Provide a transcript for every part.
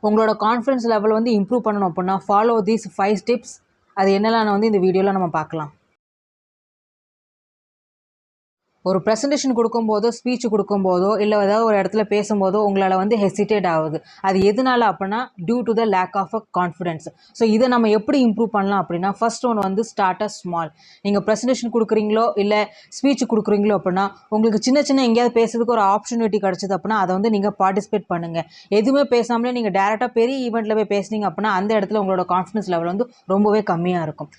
உங்களோட confidence level வந்து improve பண்ணணும் அப்படின்னா ஃபாலோ தீஸ் 5 ஸ்டெப்ஸ். அது என்னெல்லாம் வந்து இந்த வீடியோவில் நம்ம பார்க்கலாம். ஒரு ப்ரெசன்டேஷன் கொடுக்கும்போதோ ஸ்பீச் கொடுக்கும்போதோ இல்லை ஏதாவது ஒரு இடத்துல பேசும்போதோ உங்களால் வந்து ஹெசிடேட் ஆகுது. அது எதனால அப்படின்னா due to the lack of a confidence. So இதை நம்ம எப்படி இம்ப்ரூவ் பண்ணலாம் அப்படின்னா ஃபர்ஸ்ட் ஒன் வந்து ஸ்டார்ட் அ ஸ்மால். நீங்கள் ப்ரெசன்டேஷன் கொடுக்குறீங்களோ இல்லை ஸ்பீச் கொடுக்குறீங்களோ அப்படின்னா உங்களுக்கு சின்ன சின்ன எங்கேயாவது பேசுறதுக்கு ஒரு ஆப்பர்ச்சுனிட்டி கிடச்சிது அப்படின்னா அதை வந்து நீங்கள் பார்ட்டிசிபேட் பண்ணுங்கள். எதுவுமே பேசாமலே நீங்கள் டேரெக்டாக பெரிய ஈவெண்ட்டில் போய் பேசுனீங்க அப்படின்னா அந்த இடத்துல உங்களோட கான்ஃபிடன்ஸ் லெவல் வந்து ரொம்பவே கம்மியாக இருக்கும்.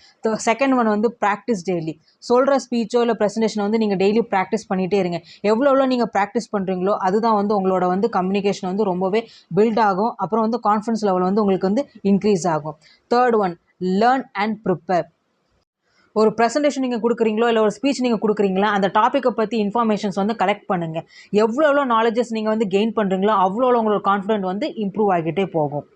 செகண்ட் ஒன் வந்து ப்ராக்டிஸ் டெய்லி. சொல்கிற ஸ்பீச்சோ இல்லை ப்ரெசன்டேஷன் வந்து நீங்கள் டெய்லி ப்ராக்டிஸ் பண்ணிகிட்டே இருங்க. எவ்வளோ நீங்கள் ப்ராக்டிஸ் பண்ணுறீங்களோ அதுதான் வந்து உங்களோட வந்து கம்யூனிகேஷன் வந்து ரொம்பவே பில்ட் ஆகும். அப்புறம் வந்து கான்ஃபிடன்ஸ் லெவல் வந்து உங்களுக்கு வந்து இன்க்ரீஸ் ஆகும். Third one, learn and prepare. ஒரு ப்ரெசன்டேஷன் நீங்கள் கொடுக்குறீங்களோ இல்லை ஒரு ஸ்பீச் நீங்கள் கொடுக்குறீங்களா அந்த டாப்பிக்கை பற்றி இன்ஃபர்மேஷன்ஸ் வந்து கலெக்ட் பண்ணுங்கள். எவ்வளோ நாலேஜஸ் நீங்கள் வந்து கெயின் பண்ணுறீங்களோ அவ்வளோ உங்களோட கான்ஃபிடென்ட் வந்து இம்ப்ரூவ் ஆகிட்டே போகும்.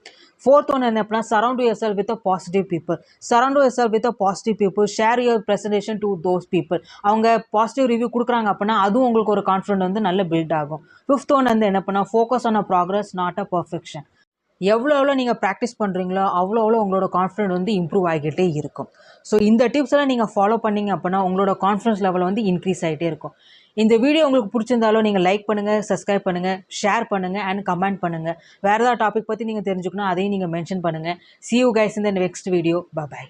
ஃபோர்த் ஒன் என்ன அப்படின்னா surround your self with a positive people. Surround your self with a positive people. Share your presentation to those people. அவங்க பாசிட்டிவ் ரிவ்யூ கொடுக்குறாங்க அப்படின்னா அதுவும் உங்களுக்கு ஒரு கான்ஃபிடென்ட் வந்து நல்ல பில்ட் ஆகும். ஃபிஃப்த் ஒன் வந்து என்ன பண்ணால் focus on a progress not a perfection. எவ்வளோ நீங்கள் ப்ராக்டிஸ் பண்ணுறீங்களோ அவ்வளோ உங்களோட கான்ஃபிடென்ட் வந்து இம்ப்ரூவ் ஆகிக்கிட்டே இருக்கும். ஸோ இந்த டிப்ஸ் எல்லாம் நீங்கள் ஃபாலோ பண்ணிங்க அப்படின்னா உங்களோட கான்ஃபிடன்ஸ் லெவல் வந்து இன்க்ரீஸ் ஆகிட்டே இருக்கும். இந்த வீடியோ உங்களுக்கு பிடிச்சிருந்தாலும் நீங்கள் லைக் பண்ணுங்கள், சப்ஸ்கிரைப் பண்ணுங்கள், ஷேர் பண்ணுங்கள் அண்ட் கமெண்ட் பண்ணுங்கள். வேறு ஏதாவது டாபிக் பற்றி நீங்கள் தெரிஞ்சுக்கணும் அதையும் நீங்கள் மென்ஷன் பண்ணுங்கள். See you guys in the next video. Bye bye.